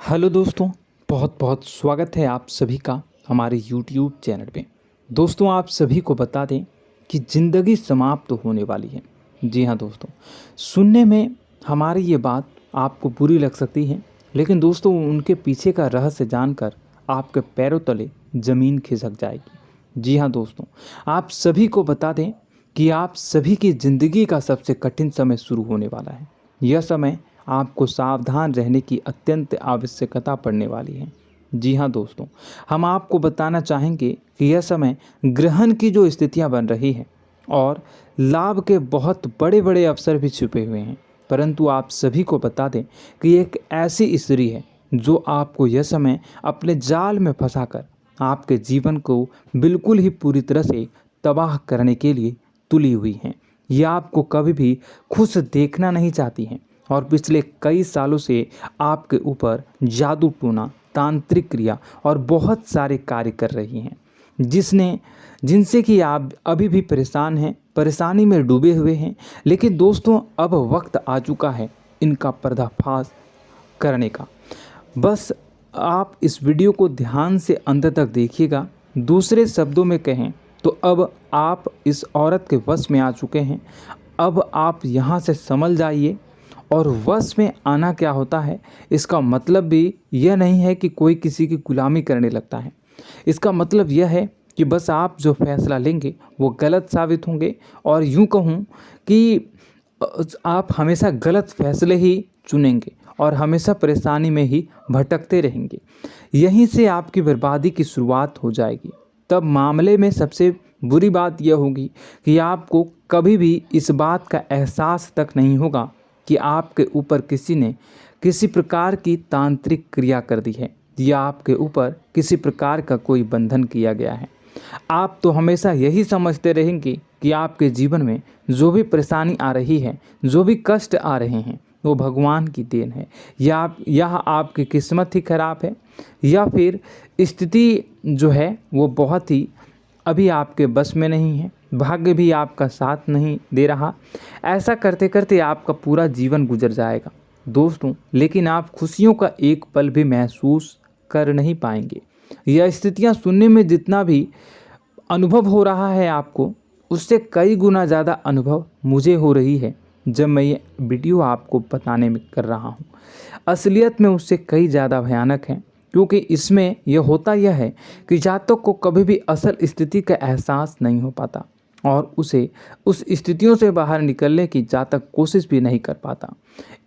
Hello दोस्तों, बहुत बहुत स्वागत है आप सभी का हमारे YouTube चैनल पे। दोस्तों, आप सभी को बता दें कि ज़िंदगी समाप्त होने वाली है। जी हाँ दोस्तों, सुनने में हमारी ये बात आपको बुरी लग सकती है, लेकिन दोस्तों उनके पीछे का रहस्य जानकर आपके पैरों तले ज़मीन खिसक जाएगी। जी हाँ दोस्तों, आप सभी को बता दें कि आप सभी की ज़िंदगी का सबसे कठिन समय शुरू होने वाला है। यह समय आपको सावधान रहने की अत्यंत आवश्यकता पड़ने वाली है। जी हाँ दोस्तों, हम आपको बताना चाहेंगे कि यह समय ग्रहण की जो स्थितियां बन रही हैं और लाभ के बहुत बड़े बड़े अवसर भी छुपे हुए हैं, परंतु आप सभी को बता दें कि एक ऐसी स्त्री है जो आपको यह समय अपने जाल में फंसाकर आपके जीवन को बिल्कुल ही पूरी तरह से तबाह करने के लिए तुली हुई हैं। यह आपको कभी भी खुश देखना नहीं चाहती हैं और पिछले कई सालों से आपके ऊपर जादू टोना, तांत्रिक क्रिया और बहुत सारे कार्य कर रही हैं, जिनसे कि आप अभी भी परेशान हैं, परेशानी में डूबे हुए हैं। लेकिन दोस्तों, अब वक्त आ चुका है इनका पर्दाफाश करने का। बस आप इस वीडियो को ध्यान से अंत तक देखिएगा। दूसरे शब्दों में कहें तो अब आप इस औरत के वश में आ चुके हैं। अब आप यहाँ से संभल जाइए। और वश में आना क्या होता है, इसका मतलब भी यह नहीं है कि कोई किसी की गुलामी करने लगता है। इसका मतलब यह है कि बस आप जो फैसला लेंगे वो गलत साबित होंगे, और यूं कहूं कि आप हमेशा गलत फैसले ही चुनेंगे और हमेशा परेशानी में ही भटकते रहेंगे। यहीं से आपकी बर्बादी की शुरुआत हो जाएगी। तब मामले में सबसे बुरी बात यह होगी कि आपको कभी भी इस बात का एहसास तक नहीं होगा कि आपके ऊपर किसी ने किसी प्रकार की तांत्रिक क्रिया कर दी है या आपके ऊपर किसी प्रकार का कोई बंधन किया गया है। आप तो हमेशा यही समझते रहेंगे कि आपके जीवन में जो भी परेशानी आ रही है, जो भी कष्ट आ रहे हैं, वो भगवान की देन है, या आपकी किस्मत ही खराब है, या फिर स्थिति जो है वो बहुत ही अभी आपके बस में नहीं है, भाग्य भी आपका साथ नहीं दे रहा। ऐसा करते करते आपका पूरा जीवन गुजर जाएगा दोस्तों, लेकिन आप खुशियों का एक पल भी महसूस कर नहीं पाएंगे। यह स्थितियां सुनने में जितना भी अनुभव हो रहा है आपको, उससे कई गुना ज़्यादा अनुभव मुझे हो रही है जब मैं ये वीडियो आपको बताने में कर रहा हूँ। असलियत में उससे कई ज़्यादा भयानक है, क्योंकि इसमें यह होता यह है कि जातक को कभी भी असल स्थिति का एहसास नहीं हो पाता और उसे उस स्थितियों से बाहर निकलने की जातक कोशिश भी नहीं कर पाता।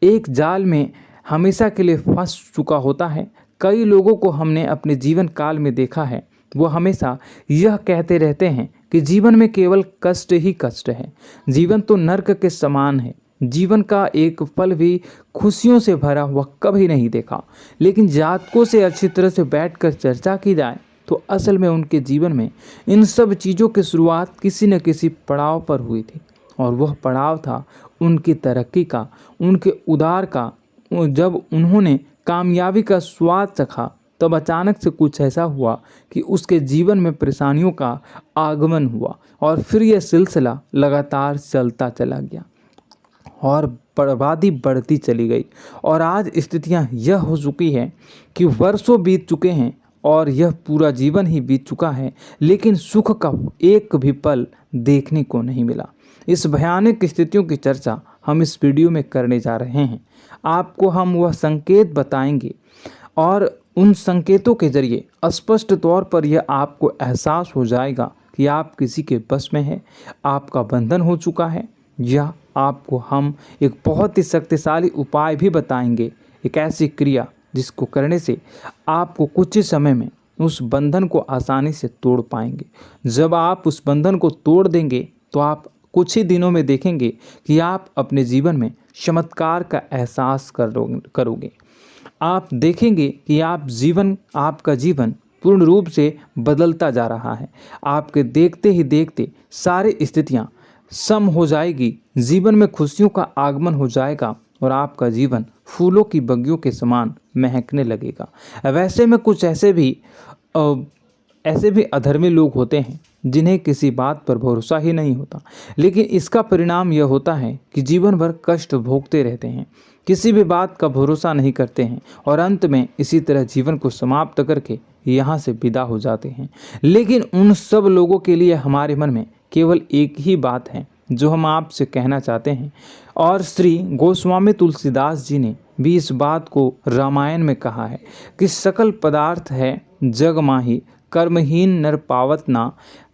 एक जाल में हमेशा के लिए फंस चुका होता है। कई लोगों को हमने अपने जीवन काल में देखा है, वो हमेशा यह कहते रहते हैं कि जीवन में केवल कष्ट ही कष्ट है, जीवन तो नर्क के समान है, जीवन का एक पल भी खुशियों से भरा हुआ कभी नहीं देखा। लेकिन जातकों से अच्छी तरह से बैठकर चर्चा की जाए तो असल में उनके जीवन में इन सब चीज़ों की शुरुआत किसी न किसी पड़ाव पर हुई थी, और वह पड़ाव था उनकी तरक्की का, उनके उदार का। जब उन्होंने कामयाबी का स्वाद चखा, तब अचानक से कुछ ऐसा हुआ कि उसके जीवन में परेशानियों का आगमन हुआ, और फिर यह सिलसिला लगातार चलता चला गया और बर्बादी बढ़ती चली गई। और आज स्थितियां यह हो चुकी है कि वर्षों बीत चुके हैं और यह पूरा जीवन ही बीत चुका है, लेकिन सुख का एक भी पल देखने को नहीं मिला। इस भयानक स्थितियों की चर्चा हम इस वीडियो में करने जा रहे हैं। आपको हम वह संकेत बताएंगे और उन संकेतों के जरिए स्पष्ट तौर पर यह आपको एहसास हो जाएगा कि आप किसी के बस में हैं, आपका बंधन हो चुका है, या आपको हम एक बहुत ही शक्तिशाली उपाय भी बताएंगे, एक ऐसी क्रिया जिसको करने से आपको कुछ ही समय में उस बंधन को आसानी से तोड़ पाएंगे। जब आप उस बंधन को तोड़ देंगे तो आप कुछ ही दिनों में देखेंगे कि आप अपने जीवन में चमत्कार का एहसास करोगे। आप देखेंगे कि आपका जीवन पूर्ण रूप से बदलता जा रहा है। आपके देखते ही देखते सारी स्थितियां सम हो जाएगी, जीवन में खुशियों का आगमन हो जाएगा और आपका जीवन फूलों की बगियों के समान महकने लगेगा। वैसे में कुछ ऐसे भी अधर्मी लोग होते हैं जिन्हें किसी बात पर भरोसा ही नहीं होता, लेकिन इसका परिणाम यह होता है कि जीवन भर कष्ट भोगते रहते हैं, किसी भी बात का भरोसा नहीं करते हैं और अंत में इसी तरह जीवन को समाप्त करके यहाँ से विदा हो जाते हैं। लेकिन उन सब लोगों के लिए हमारे मन में केवल एक ही बात है जो हम आपसे कहना चाहते हैं, और श्री गोस्वामी तुलसीदास जी ने भी इस बात को रामायण में कहा है कि सकल पदार्थ है जग माही, कर्महीन नर पावत ना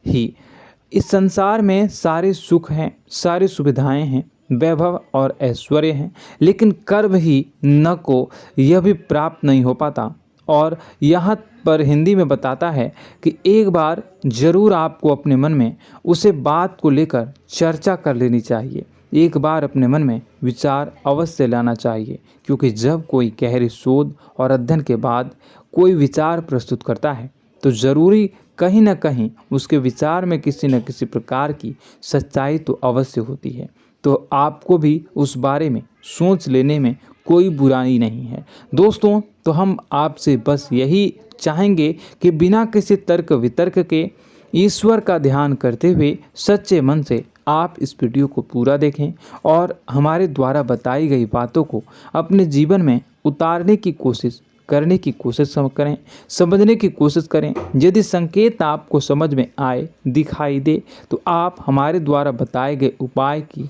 ही। इस संसार में सारे सुख हैं, सारी सुविधाएं हैं, वैभव और ऐश्वर्य हैं, लेकिन कर्म ही न को यह भी प्राप्त नहीं हो पाता। और यहाँ पर हिंदी में बताता है कि एक बार जरूर आपको अपने मन में उसे बात को लेकर चर्चा कर लेनी चाहिए, एक बार अपने मन में विचार अवश्य लाना चाहिए, क्योंकि जब कोई गहरी शोध और अध्ययन के बाद कोई विचार प्रस्तुत करता है तो ज़रूरी कहीं न कहीं उसके विचार में किसी न किसी प्रकार की सच्चाई तो अवश्य होती है। तो आपको भी उस बारे में सोच लेने में कोई बुराई नहीं है। दोस्तों, तो हम आपसे बस यही चाहेंगे कि बिना किसी तर्क वितर्क के ईश्वर का ध्यान करते हुए सच्चे मन से आप इस वीडियो को पूरा देखें और हमारे द्वारा बताई गई बातों को अपने जीवन में उतारने की कोशिश करने की कोशिश करें, समझने की कोशिश करें। यदि संकेत आपको समझ में आए, दिखाई दे, तो आप हमारे द्वारा बताए गए उपाय की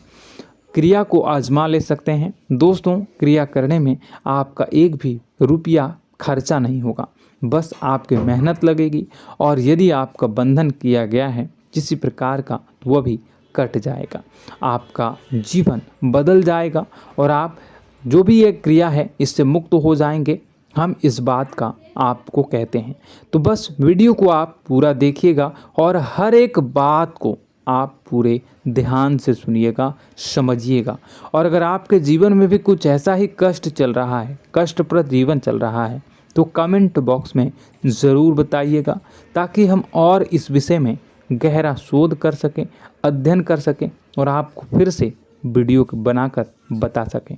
क्रिया को आजमा ले सकते हैं। दोस्तों, क्रिया करने में आपका एक भी रुपया खर्चा नहीं होगा, बस आपकी मेहनत लगेगी, और यदि आपका बंधन किया गया है किसी प्रकार का तो वह भी कट जाएगा, आपका जीवन बदल जाएगा और आप जो भी ये क्रिया है इससे मुक्त हो जाएंगे। हम इस बात का आपको कहते हैं। तो बस वीडियो को आप पूरा देखिएगा और हर एक बात को आप पूरे ध्यान से सुनिएगा, समझिएगा। और अगर आपके जीवन में भी कुछ ऐसा ही कष्ट चल रहा है, कष्टप्रद जीवन चल रहा है, तो कमेंट बॉक्स में ज़रूर बताइएगा, ताकि हम और इस विषय में गहरा शोध कर सकें, अध्ययन कर सकें और आपको फिर से वीडियो बनाकर बता सकें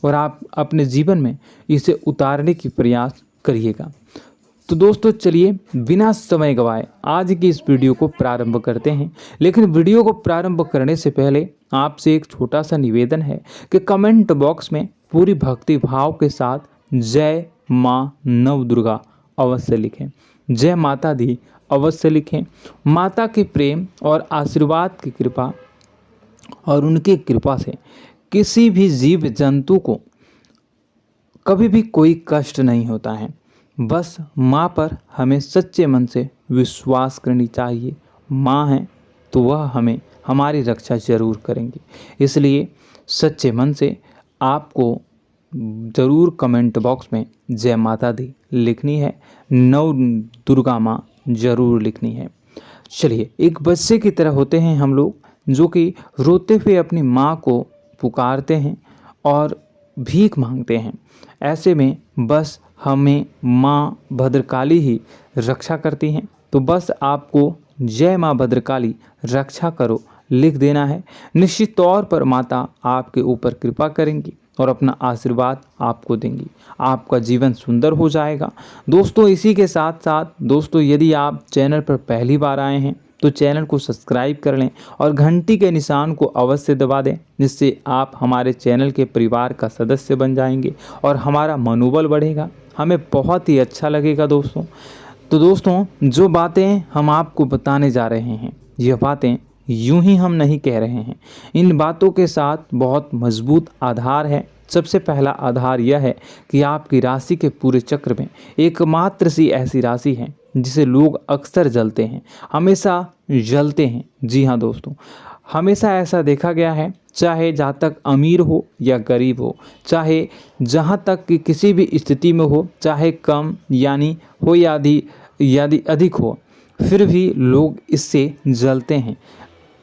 और आप अपने जीवन में इसे उतारने की प्रयास करिएगा। तो दोस्तों, चलिए बिना समय गवाए आज की इस वीडियो को प्रारंभ करते हैं। लेकिन वीडियो को प्रारंभ करने से पहले आपसे एक छोटा सा निवेदन है कि कमेंट बॉक्स में पूरी भक्ति भाव के साथ जय माँ नव दुर्गा अवश्य लिखें, जय माता दी अवश्य लिखें। माता के प्रेम और आशीर्वाद की कृपा और उनकी कृपा से किसी भी जीव जंतु को कभी भी कोई कष्ट नहीं होता है। बस माँ पर हमें सच्चे मन से विश्वास करनी चाहिए। माँ है तो वह हमें हमारी रक्षा जरूर करेंगी, इसलिए सच्चे मन से आपको ज़रूर कमेंट बॉक्स में जय माता दी लिखनी है, नव दुर्गा माँ जरूर लिखनी है। चलिए, एक बच्चे की तरह होते हैं हम लोग, जो कि रोते हुए अपनी माँ को पुकारते हैं और भीख मांगते हैं। ऐसे में बस हमें माँ भद्रकाली ही रक्षा करती हैं। तो बस आपको जय माँ भद्रकाली रक्षा करो लिख देना है। निश्चित तौर पर माता आपके ऊपर कृपा करेंगी और अपना आशीर्वाद आपको देंगी, आपका जीवन सुंदर हो जाएगा। दोस्तों, इसी के साथ साथ दोस्तों, यदि आप चैनल पर पहली बार आए हैं तो चैनल को सब्सक्राइब कर लें और घंटी के निशान को अवश्य दबा दें, जिससे आप हमारे चैनल के परिवार का सदस्य बन जाएंगे और हमारा मनोबल बढ़ेगा, हमें बहुत ही अच्छा लगेगा दोस्तों। तो दोस्तों, जो बातें हम आपको बताने जा रहे हैं, यह बातें यूं ही हम नहीं कह रहे हैं, इन बातों के साथ बहुत मजबूत आधार है। सबसे पहला आधार यह है कि आपकी राशि के पूरे चक्र में एकमात्र सी ऐसी राशि है जिसे लोग अक्सर जलते हैं, हमेशा जलते हैं। जी हाँ दोस्तों, हमेशा ऐसा देखा गया है, चाहे जहाँ तक अमीर हो या गरीब हो, चाहे जहाँ तक कि किसी भी स्थिति में हो, चाहे कम यानी हो या अधिक हो, फिर भी लोग इससे जलते हैं।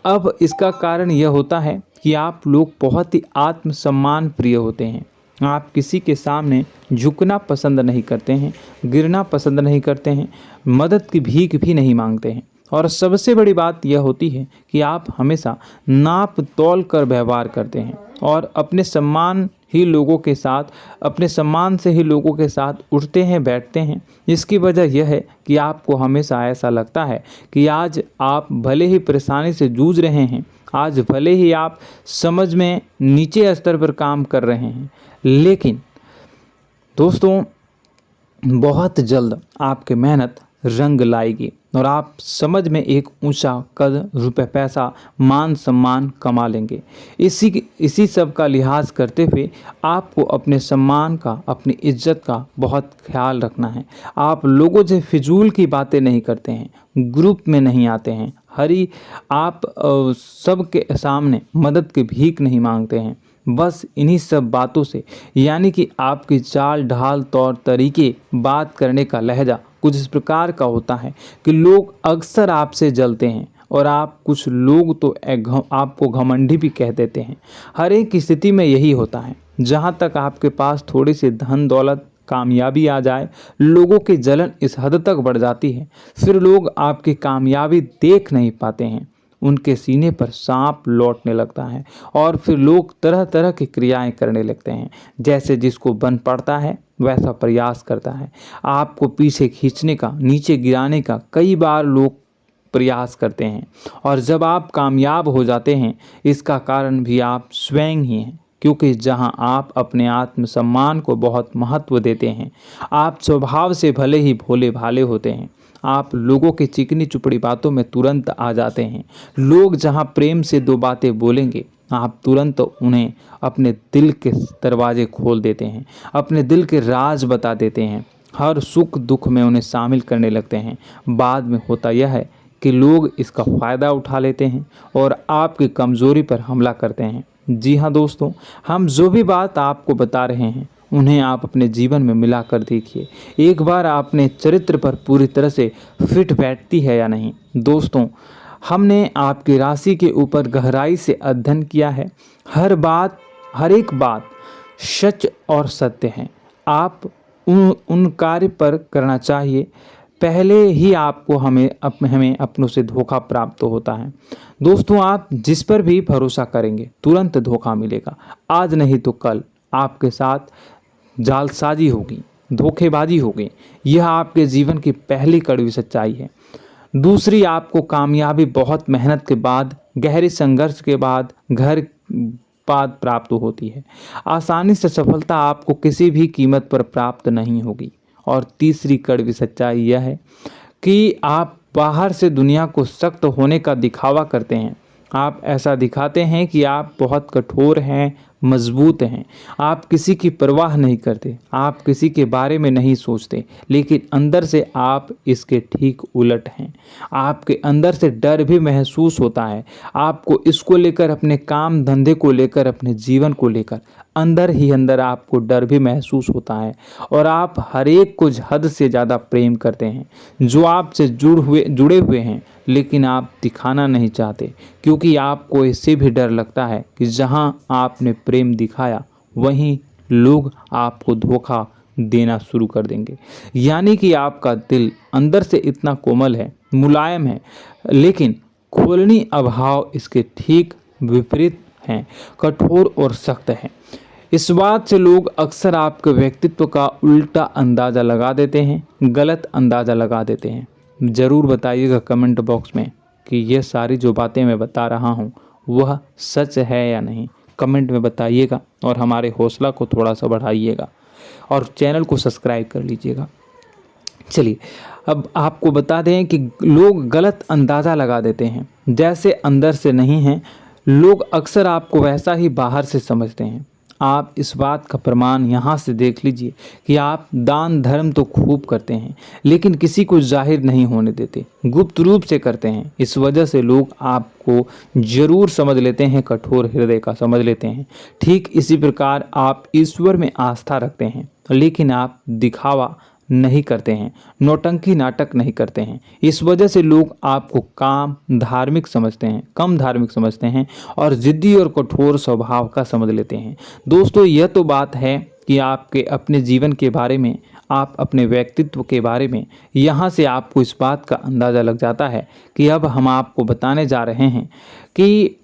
अब इसका कारण यह होता है कि आप लोग बहुत ही आत्मसम्मान प्रिय होते हैं। आप किसी के सामने झुकना पसंद नहीं करते हैं, गिरना पसंद नहीं करते हैं, मदद की भीख भी नहीं मांगते हैं। और सबसे बड़ी बात यह होती है कि आप हमेशा नाप तोल कर व्यवहार करते हैं और अपने सम्मान ही लोगों के साथ, अपने सम्मान से ही लोगों के साथ उठते हैं, बैठते हैं। इसकी वजह यह है कि आपको हमेशा ऐसा लगता है कि आज आप भले ही परेशानी से जूझ रहे हैं, आज भले ही आप समझ में नीचे स्तर पर काम कर रहे हैं, लेकिन दोस्तों बहुत जल्द आपकी मेहनत रंग लाएगी और आप समझ में एक ऊंचा कद, रुपए, पैसा, मान सम्मान कमा लेंगे। इसी सब का लिहाज करते हुए आपको अपने सम्मान का, अपनी इज्जत का बहुत ख्याल रखना है। आप लोगों से फिजूल की बातें नहीं करते हैं, ग्रुप में नहीं आते हैं, आप सबके सामने मदद की भीख नहीं मांगते हैं। बस इन्हीं सब बातों से, यानी कि आपकी चाल ढाल, तौर तरीके, बात करने का लहजा कुछ इस प्रकार का होता है कि लोग अक्सर आपसे जलते हैं और कुछ लोग तो आपको घमंडी भी कह देते हैं। हर एक स्थिति में यही होता है। जहाँ तक आपके पास थोड़ी सी धन दौलत, कामयाबी आ जाए, लोगों की जलन इस हद तक बढ़ जाती है, फिर लोग आपकी कामयाबी देख नहीं पाते हैं, उनके सीने पर सांप लौटने लगता है और फिर लोग तरह तरह की क्रियाएं करने लगते हैं। जैसे जिसको बन पड़ता है वैसा प्रयास करता है। आपको पीछे खींचने का, नीचे गिराने का कई बार लोग प्रयास करते हैं और जब आप कामयाब हो जाते हैं, इसका कारण भी आप स्वयं ही हैं। क्योंकि जहां आप अपने आत्मसम्मान को बहुत महत्व देते हैं, आप स्वभाव से भले ही भोले भाले होते हैं, आप लोगों की चिकनी चुपड़ी बातों में तुरंत आ जाते हैं। लोग जहां प्रेम से दो बातें बोलेंगे, आप तुरंत उन्हें अपने दिल के दरवाजे खोल देते हैं, अपने दिल के राज बता देते हैं, हर सुख दुख में उन्हें शामिल करने लगते हैं। बाद में होता यह है कि लोग इसका फ़ायदा उठा लेते हैं और आपकी कमज़ोरी पर हमला करते हैं। जी हाँ दोस्तों, हम जो भी बात आपको बता रहे हैं उन्हें आप अपने जीवन में मिलाकर देखिए। एक बार आपने चरित्र पर पूरी तरह से फिट बैठती है या नहीं। दोस्तों, हमने आपकी राशि के ऊपर गहराई से अध्ययन किया है। हर एक बात सच और सत्य है। आप उन कार्य पर करना चाहिए, पहले ही आपको हमें अपनों से धोखा प्राप्त होता है। दोस्तों, आप जिस पर भी भरोसा करेंगे तुरंत धोखा मिलेगा। आज नहीं तो कल आपके साथ जालसाजी होगी, धोखेबाजी होगी। यह आपके जीवन की पहली कड़वी सच्चाई है। दूसरी, आपको कामयाबी बहुत मेहनत के बाद, गहरे संघर्ष के बाद प्राप्त होती है। आसानी से सफलता आपको किसी भी कीमत पर प्राप्त नहीं होगी। और तीसरी कड़वी सच्चाई यह है कि आप बाहर से दुनिया को सख्त होने का दिखावा करते हैं। आप ऐसा दिखाते हैं कि आप बहुत कठोर हैं, मजबूत हैं, आप किसी की परवाह नहीं करते, आप किसी के बारे में नहीं सोचते, लेकिन अंदर से आप इसके ठीक उलट हैं। आपके अंदर से डर भी महसूस होता है। आपको इसको लेकर, अपने काम धंधे को लेकर, अपने जीवन को लेकर अंदर ही अंदर आपको डर भी महसूस होता है और आप हर एक को हद से ज़्यादा प्रेम करते हैं, जो आपसे जुड़े हुए हैं, लेकिन आप दिखाना नहीं चाहते, क्योंकि आपको इससे भी डर लगता है कि जहां आपने प्रेम दिखाया वहीं लोग आपको धोखा देना शुरू कर देंगे। यानी कि आपका दिल अंदर से इतना कोमल है, मुलायम है, लेकिन खोलनी अभाव इसके ठीक विपरीत हैं, कठोर और सख्त है। इस बात से लोग अक्सर आपके व्यक्तित्व का उल्टा अंदाज़ा लगा देते हैं, गलत अंदाज़ा लगा देते हैं। ज़रूर बताइएगा कमेंट बॉक्स में कि ये सारी जो बातें मैं बता रहा हूँ वह सच है या नहीं। कमेंट में बताइएगा और हमारे हौसला को थोड़ा सा बढ़ाइएगा और चैनल को सब्सक्राइब कर लीजिएगा। चलिए, अब आपको बता दें कि लोग गलत अंदाज़ा लगा देते हैं। जैसे अंदर से नहीं हैं, लोग अक्सर आपको वैसा ही बाहर से समझते हैं। आप इस बात का प्रमाण यहाँ से देख लीजिए कि आप दान धर्म तो खूब करते हैं, लेकिन किसी को जाहिर नहीं होने देते, गुप्त रूप से करते हैं। इस वजह से लोग आपको जरूर समझ लेते हैं, कठोर हृदय का समझ लेते हैं। ठीक इसी प्रकार आप ईश्वर में आस्था रखते हैं, लेकिन आप दिखावा नहीं करते हैं, नौटंकी नाटक नहीं करते हैं। इस वजह से लोग आपको कम धार्मिक समझते हैं और जिद्दी और कठोर स्वभाव का समझ लेते हैं। दोस्तों, यह तो बात है कि आपके अपने जीवन के बारे में, आप अपने व्यक्तित्व के बारे में, यहाँ से आपको इस बात का अंदाज़ा लग जाता है कि अब हम आपको बताने जा रहे हैं कि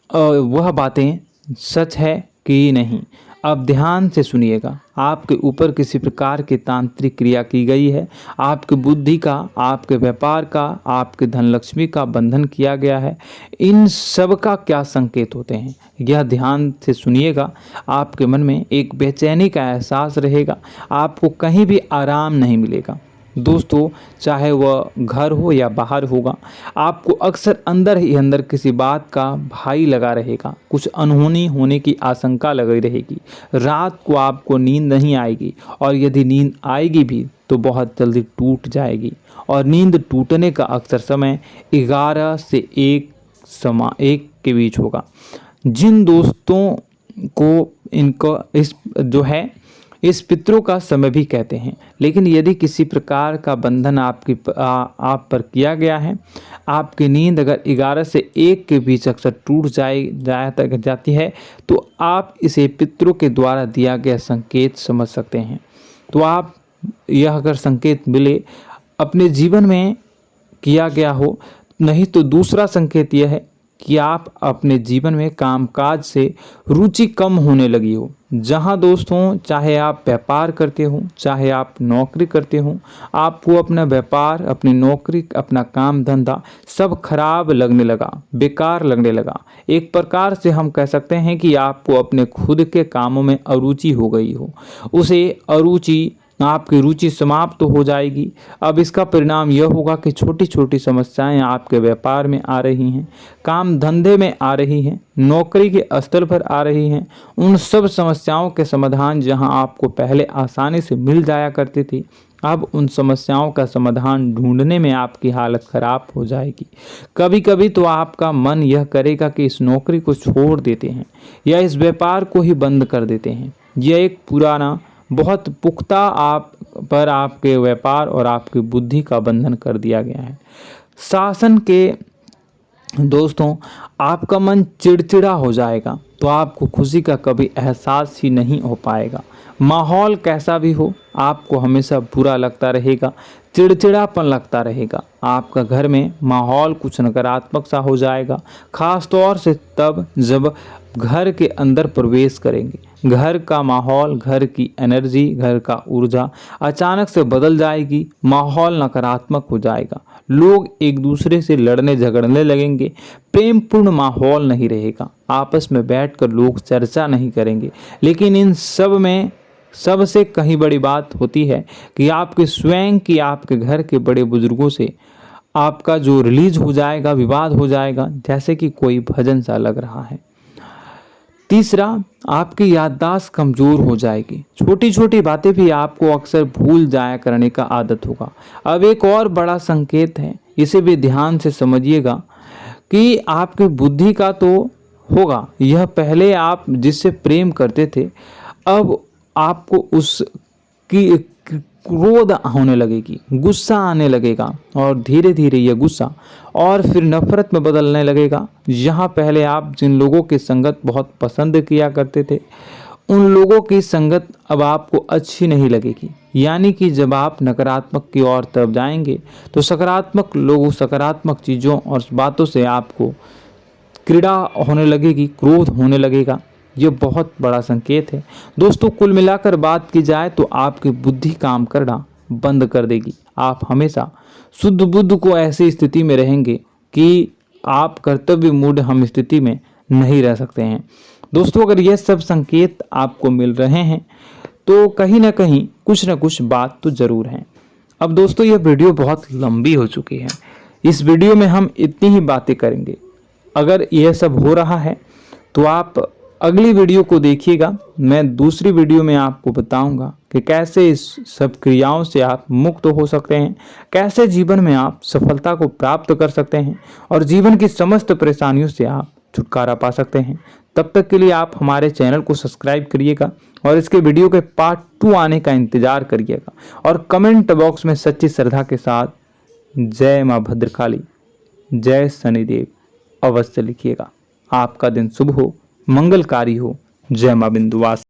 वह बातें सच है कि नहीं। अब ध्यान से सुनिएगा। आपके ऊपर किसी प्रकार की तांत्रिक क्रिया की गई है, आपकी बुद्धि का, आपके व्यापार का, आपके धन लक्ष्मी का बंधन किया गया है। इन सब का क्या संकेत होते हैं, यह ध्यान से सुनिएगा। आपके मन में एक बेचैनी का एहसास रहेगा, आपको कहीं भी आराम नहीं मिलेगा। दोस्तों, चाहे वह घर हो या बाहर होगा, आपको अक्सर अंदर ही अंदर किसी बात का भय लगा रहेगा, कुछ अनहोनी होने की आशंका लगी रहेगी। रात को आपको नींद नहीं आएगी, और यदि नींद आएगी भी तो बहुत जल्दी टूट जाएगी। और नींद टूटने का अक्सर समय 11 से 1 के बीच होगा। जिन दोस्तों को इनको इस पितरों का समय भी कहते हैं। लेकिन यदि किसी प्रकार का बंधन आप पर किया गया है, आपकी नींद अगर 11 से 1 के बीच अक्सर टूट जाती है, तो आप इसे पितरों के द्वारा दिया गया संकेत समझ सकते हैं। तो आप यह अगर संकेत मिले अपने जीवन में किया गया हो, नहीं तो दूसरा संकेत यह है कि आप अपने जीवन में कामकाज से रुचि कम होने लगी हो। जहां दोस्तों, चाहे आप व्यापार करते हो, चाहे आप नौकरी करते हो, आपको अपना व्यापार, अपनी नौकरी, अपना काम धंधा सब खराब लगने लगा, बेकार लगने लगा। एक प्रकार से हम कह सकते हैं कि आपको अपने खुद के कामों में अरुचि हो गई हो। उसे अरुचि, आपकी रुचि समाप्त हो जाएगी। अब इसका परिणाम यह होगा कि छोटी छोटी समस्याएं आपके व्यापार में आ रही हैं, काम धंधे में आ रही हैं, नौकरी के स्थल पर आ रही हैं। उन सब समस्याओं के समाधान जहां आपको पहले आसानी से मिल जाया करती थी, अब उन समस्याओं का समाधान ढूंढने में आपकी हालत खराब हो जाएगी। कभी कभी तो आपका मन यह करेगा कि इस नौकरी को छोड़ देते हैं या इस व्यापार को ही बंद कर देते हैं। यह एक पुराना, बहुत पुख्ता आप पर आपके व्यापार और आपकी बुद्धि का बंधन कर दिया गया है। शासन के दोस्तों, आपका मन चिड़चिड़ा हो जाएगा, तो आपको खुशी का कभी एहसास ही नहीं हो पाएगा। माहौल कैसा भी हो, आपको हमेशा बुरा लगता रहेगा, चिड़चिड़ापन लगता रहेगा। आपका घर में माहौल कुछ नकारात्मक सा हो जाएगा, खास तौर से तब जब घर के अंदर प्रवेश करेंगे। घर का माहौल, घर की एनर्जी, घर का ऊर्जा अचानक से बदल जाएगी, माहौल नकारात्मक हो जाएगा। लोग एक दूसरे से लड़ने झगड़ने लगेंगे, प्रेम पूर्ण माहौल नहीं रहेगा, आपस में बैठकर लोग चर्चा नहीं करेंगे। लेकिन इन सब में सबसे कहीं बड़ी बात होती है कि आपके स्वयं की, आपके घर के बड़े बुजुर्गों से आपका जो रिलीज हो जाएगा, विवाद हो जाएगा, जैसे कि कोई भजन सा लग रहा है। तीसरा, आपकी याददाश्त कमज़ोर हो जाएगी, छोटी छोटी बातें भी आपको अक्सर भूल जाया करने का आदत होगा। अब एक और बड़ा संकेत है, इसे भी ध्यान से समझिएगा कि आपकी बुद्धि का तो होगा, यह पहले आप जिससे प्रेम करते थे, अब आपको उसकी क्रोध होने लगेगी, गुस्सा आने लगेगा, और धीरे धीरे यह गुस्सा और फिर नफरत में बदलने लगेगा। यहाँ पहले आप जिन लोगों की संगत बहुत पसंद किया करते थे, उन लोगों की संगत अब आपको अच्छी नहीं लगेगी। यानी कि जब आप नकारात्मक की ओर तरफ जाएंगे, तो सकारात्मक लोगों, सकारात्मक चीज़ों और बातों से आपको क्रीड़ा होने लगेगी, क्रोध होने लगेगा। ये बहुत बड़ा संकेत है दोस्तों। कुल मिलाकर बात की जाए तो आपकी बुद्धि काम करना बंद कर देगी। आप हमेशा शुद्ध बुद्ध को ऐसी स्थिति में रहेंगे कि आप कर्तव्य मूढ़ हम स्थिति में नहीं रह सकते हैं। दोस्तों, अगर ये सब संकेत आपको मिल रहे हैं तो कहीं ना कहीं कुछ ना कुछ बात तो ज़रूर है। अब दोस्तों, यह वीडियो बहुत लंबी हो चुकी है, इस वीडियो में हम इतनी ही बातें करेंगे। अगर यह सब हो रहा है तो आप अगली वीडियो को देखिएगा। मैं दूसरी वीडियो में आपको बताऊंगा कि कैसे इस सब क्रियाओं से आप मुक्त हो सकते हैं, कैसे जीवन में आप सफलता को प्राप्त कर सकते हैं और जीवन की समस्त परेशानियों से आप छुटकारा पा सकते हैं। तब तक के लिए आप हमारे चैनल को सब्सक्राइब करिएगा और इसके वीडियो के पार्ट 2 आने का इंतजार करिएगा। और कमेंट बॉक्स में सच्ची श्रद्धा के साथ जय माँ भद्रकाली, जय शनिदेव अवश्य लिखिएगा। आपका दिन शुभ हो, मंगलकारी हो। जय माँ बिंदुवास।